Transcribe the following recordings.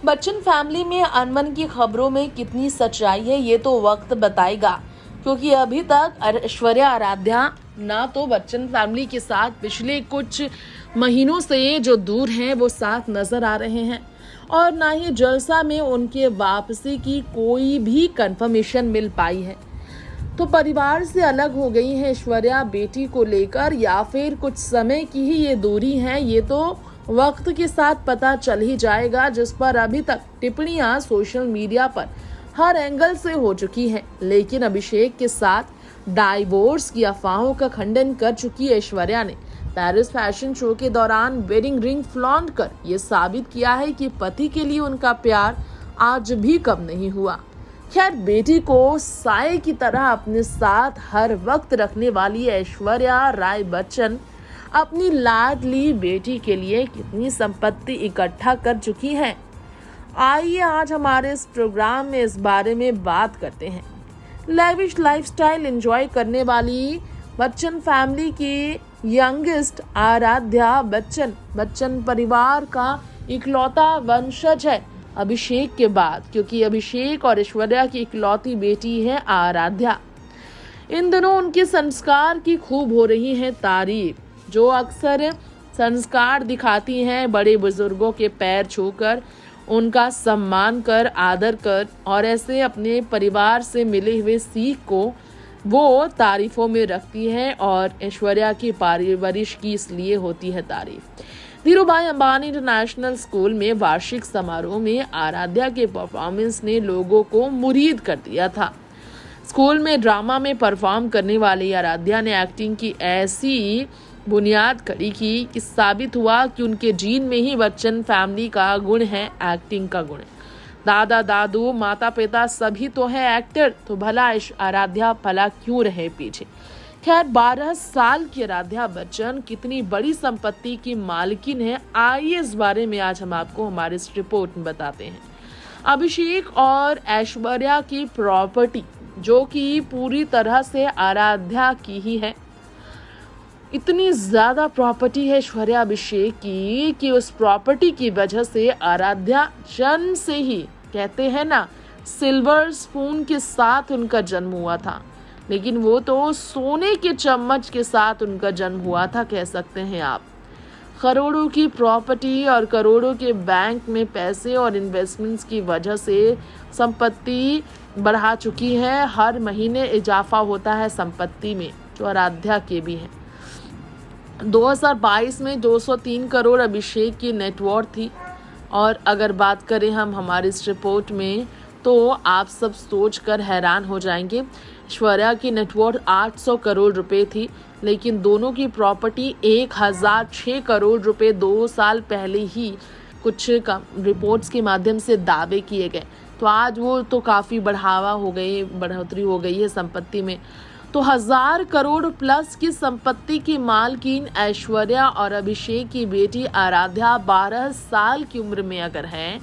Bachchan family में अनबन की खबरों में कितनी सच्चाई है ये तो वक्त बताएगा, क्योंकि अभी तक ऐश्वर्या आराध्या ना तो बच्चन फैमिली के साथ पिछले कुछ महीनों से जो दूर हैं वो साथ नजर आ रहे हैं और ना ही जलसा में उनके वापसी की कोई भी कंफर्मेशन मिल पाई है। तो परिवार से अलग हो गई है ऐश्वर्या बेटी को लेकर या फिर कुछ समय की ही ये दूरी है, ये तो वक्त के साथ पता चल ही जाएगा, जिस पर अभी तक टिप्पणियां सोशल मीडिया पर हर एंगल से हो चुकी हैं। लेकिन अभिषेक के साथ डाइवोर्स की अफवाहों का खंडन कर चुकी ऐश्वर्या ने पेरिस फैशन शो के दौरान वेडिंग रिंग फ्लॉन्ट कर ये साबित किया है कि पति के लिए उनका प्यार आज भी कम नहीं हुआ। खैर, बेटी को साए की तरह अपने साथ हर वक्त रखने वाली ऐश्वर्या राय बच्चन अपनी लाडली बेटी के लिए कितनी संपत्ति इकट्ठा कर चुकी हैं। आइए आज हमारे इस प्रोग्राम में इस बारे में बात करते हैं। लेविश लाइफस्टाइल एंजॉय करने वाली बच्चन फैमिली की यंगेस्ट आराध्या बच्चन परिवार का इकलौता वंशज है अभिषेक के बाद, क्योंकि अभिषेक और ऐश्वर्या की इकलौती बेटी है आराध्या। इन दिनों उनके संस्कार की खूब हो रही है तारीफ, जो अक्सर संस्कार दिखाती हैं बड़े बुजुर्गों के पैर छूकर उनका सम्मान कर आदर कर और ऐसे अपने परिवार से मिले हुए सीख को वो तारीफों में रखती है और ऐश्वर्या की परवरिश की इसलिए होती है तारीफ। धीरूभाई अंबानी इंटरनेशनल स्कूल में वार्षिक समारोह में आराध्या के परफॉर्मेंस ने लोगों को मुरीद कर दिया था। स्कूल में ड्रामा में परफॉर्म करने वाली आराध्या ने एक्टिंग की ऐसी बुनियाद खड़ी की कि साबित हुआ कि उनके जीन में ही बच्चन फैमिली का गुण है एक्टिंग का गुण। दादा दादू माता पिता सभी तो है एक्टर, तो भला आराध्या भला क्यों रहे पीछे। खैर, 12 साल की आराध्या बच्चन कितनी बड़ी संपत्ति की मालकिन है, आइए इस बारे में आज हम आपको हमारे इस रिपोर्ट में बताते हैं। अभिषेक और ऐश्वर्या की प्रॉपर्टी जो कि पूरी तरह से आराध्या की ही है। इतनी ज्यादा प्रॉपर्टी है ऐश्वर्या अभिषेक की कि उस प्रॉपर्टी की वजह से आराध्या जन्म से ही, कहते हैं ना, सिल्वर स्पून के साथ उनका जन्म हुआ था, लेकिन वो तो सोने के चम्मच के साथ उनका जन्म हुआ था, कह सकते हैं आप। करोड़ों की प्रॉपर्टी और करोड़ों के बैंक में पैसे और इन्वेस्टमेंट्स की वजह से संपत्ति बढ़ा चुकी है। हर महीने इजाफा होता है संपत्ति में, जो आराध्या के भी है। 2022 में 203 करोड़ अभिषेक की नेटवर्थ थी और अगर बात करें हम हमारी इस रिपोर्ट में तो आप सब सोचकर हैरान हो जाएंगे। ऐश्वर्या की नेटवर्थ 800 करोड़ रुपए थी, लेकिन दोनों की प्रॉपर्टी 1006 करोड़ रुपए 2 साल पहले ही कुछ रिपोर्ट्स के माध्यम से दावे किए गए। तो आज वो तो काफ़ी बढ़ोतरी हो गई है संपत्ति में। तो 1000 करोड़ प्लस की संपत्ति की मालकिन ऐश्वर्या और अभिषेक की बेटी आराध्या 12 साल की उम्र में अगर हैं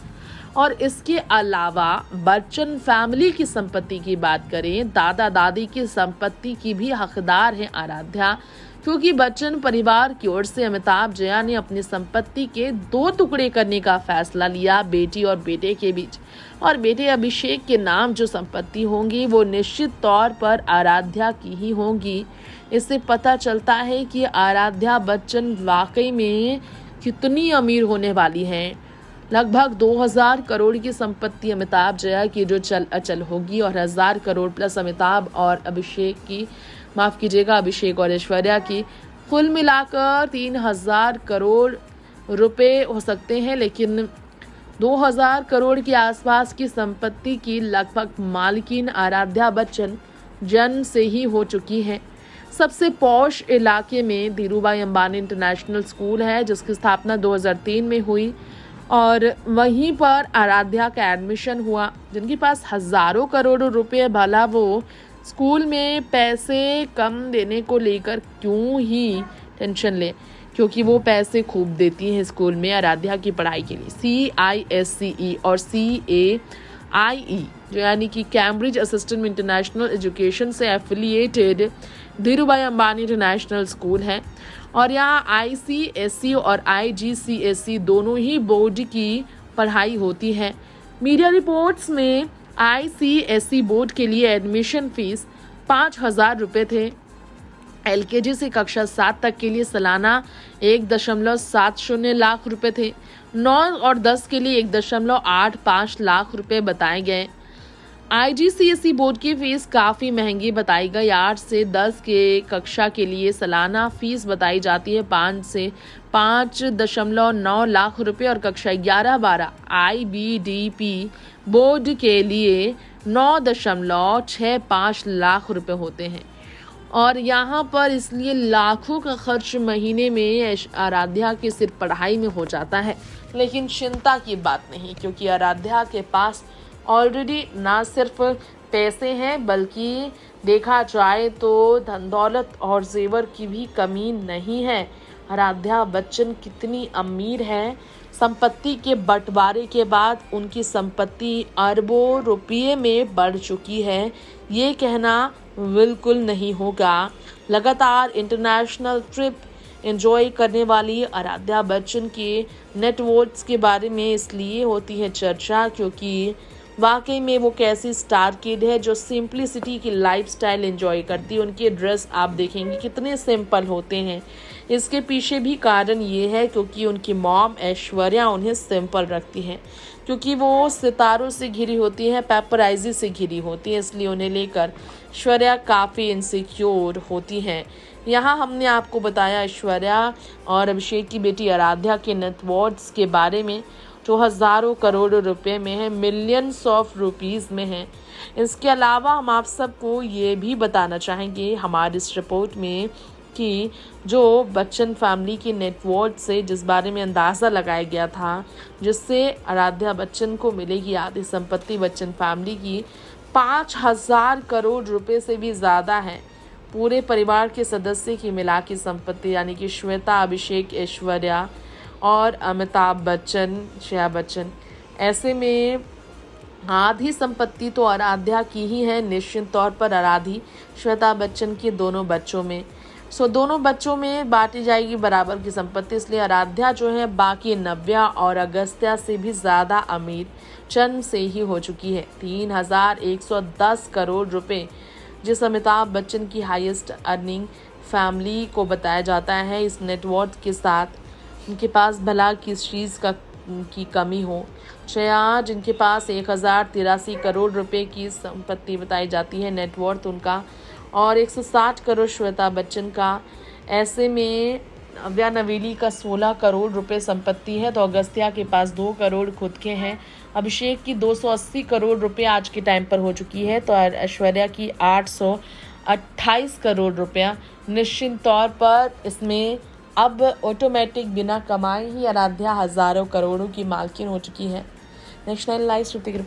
और इसके अलावा बच्चन फैमिली की संपत्ति की बात करें, दादा दादी की संपत्ति की भी हकदार है आराध्या, क्योंकि बच्चन परिवार की ओर से अमिताभ जया ने अपनी संपत्ति के 2 टुकड़े करने का फैसला लिया बेटी और बेटे के बीच, और बेटे अभिषेक के नाम जो संपत्ति होंगी वो निश्चित तौर पर आराध्या की ही होंगी। इससे पता चलता है कि आराध्या बच्चन वाकई में कितनी अमीर होने वाली हैं। लगभग 2000 करोड़ की संपत्ति अमिताभ जया की जो चल अचल होगी और 1000 करोड़ प्लस अमिताभ और अभिषेक की, माफ कीजिएगा, अभिषेक और ऐश्वर्या की, कुल मिलाकर 3000 करोड़ रुपए हो सकते हैं। लेकिन 2000 करोड़ के आसपास की संपत्ति की लगभग मालकिन आराध्या बच्चन जन्म से ही हो चुकी है। सबसे पॉश इलाके में धीरूभाई अंबानी इंटरनेशनल स्कूल है, जिसकी स्थापना 2003 में हुई और वहीं पर आराध्या का एडमिशन हुआ। जिनके पास हजारों करोड़ रुपए, भला वो स्कूल में पैसे कम देने को लेकर क्यों ही टेंशन ले, क्योंकि वो पैसे खूब देती हैं स्कूल में आराध्या की पढ़ाई के लिए। CISCE और CAIE जो यानी कि कैम्ब्रिज असिस्टेंट इंटरनेशनल एजुकेशन से affiliated Dhirubhai Ambani international school है और यहाँ ICSE और IGCSE दोनों ही बोर्ड की पढ़ाई होती है। मीडिया रिपोर्ट्स में ICSE बोर्ड के लिए एडमिशन फीस 5,000 रुपये थे। LKG से कक्षा 7 तक के लिए सालाना 1.70 लाख रुपए थे। 9 और 10 के लिए 1.85 लाख रुपए बताए गए। IGCSE बोर्ड की फीस काफ़ी महंगी बताई गई। 8 से 10 के कक्षा के लिए सालाना फीस बताई जाती है 5 से 5.9 लाख रुपए और कक्षा 11-12 IBDP बोर्ड के लिए 9.65 लाख रुपए होते हैं। और यहाँ पर इसलिए लाखों का खर्च महीने में आराध्या की सिर्फ पढ़ाई में हो जाता है। लेकिन चिंता की बात नहीं, क्योंकि आराध्या के पास ऑलरेडी ना सिर्फ पैसे हैं बल्कि देखा जाए तो धन दौलत और जेवर की भी कमी नहीं है। आराध्या बच्चन कितनी अमीर है। संपत्ति के बंटवारे के बाद उनकी संपत्ति अरबों रुपये में बढ़ चुकी है, ये कहना बिल्कुल नहीं होगा। लगातार इंटरनेशनल ट्रिप एंजॉय करने वाली आराध्या बच्चन के नेटवर्थ के बारे में इसलिए होती है चर्चा क्योंकि वाकई में वो कैसी स्टार किड है जो सिंपलिसिटी की लाइफस्टाइल एंजॉय करती है। उनके ड्रेस आप देखेंगे कितने सिंपल होते हैं। इसके पीछे भी कारण ये है क्योंकि उनकी मॉम ऐश्वर्या उन्हें सिंपल रखती है, क्योंकि वो सितारों से घिरी होती है, पेपराइजी से घिरी होती है, इसलिए उन्हें लेकर ऐश्वर्या काफ़ी इनसिक्योर होती हैं। यहाँ हमने आपको बताया ऐश्वर्या और अभिषेक की बेटी आराध्या के नेटवर्थ के बारे में, जो हज़ारों करोड़ रुपए में है, मिलियंस ऑफ रुपीज़ में है। इसके अलावा हम आप सबको ये भी बताना चाहेंगे हमारी इस रिपोर्ट में कि जो बच्चन फैमिली की नेटवर्थ से जिस बारे में अंदाज़ा लगाया गया था, जिससे आराध्या बच्चन को मिलेगी आधी संपत्ति, बच्चन फैमिली की 5,000 करोड़ रुपए से भी ज़्यादा है। पूरे परिवार के सदस्य की मिला की संपत्ति, यानी कि श्वेता, अभिषेक, ऐश्वर्या और अमिताभ बच्चन, श्रेया बच्चन, ऐसे में आधी संपत्ति तो आराध्या की ही है निश्चित तौर पर। आराधी श्वेता बच्चन के दोनों बच्चों में दोनों बच्चों में बांटी जाएगी बराबर की संपत्ति, इसलिए आराध्या जो है बाकी नव्या और अगस्त्या से भी ज़्यादा अमीर जन्म से ही हो चुकी है। 3,110 करोड़ रुपए जिस अमिताभ बच्चन की हाईएस्ट अर्निंग फैमिली को बताया जाता है, इस नेटवर्थ के साथ उनके पास भला किस चीज़ की कमी हो। श्रेया जिनके पास 1,083 करोड़ रुपए की संपत्ति बताई जाती है नेटवर्थ उनका, और 160 करोड़ श्वेता बच्चन का। ऐसे में नव्या नवेली का 16 करोड़ रुपए संपत्ति है, तो अगस्त्या के पास 2 करोड़ खुद के हैं। अभिषेक की 280 करोड़ रुपए आज के टाइम पर हो चुकी है, तो ऐश्वर्या की 828 करोड़ रुपया। निश्चित तौर पर इसमें अब ऑटोमेटिक बिना कमाए ही आराध्या हज़ारों करोड़ों की मालकिन हो चुकी है। नेशनल लाइव श्रुति की रिपोर्ट।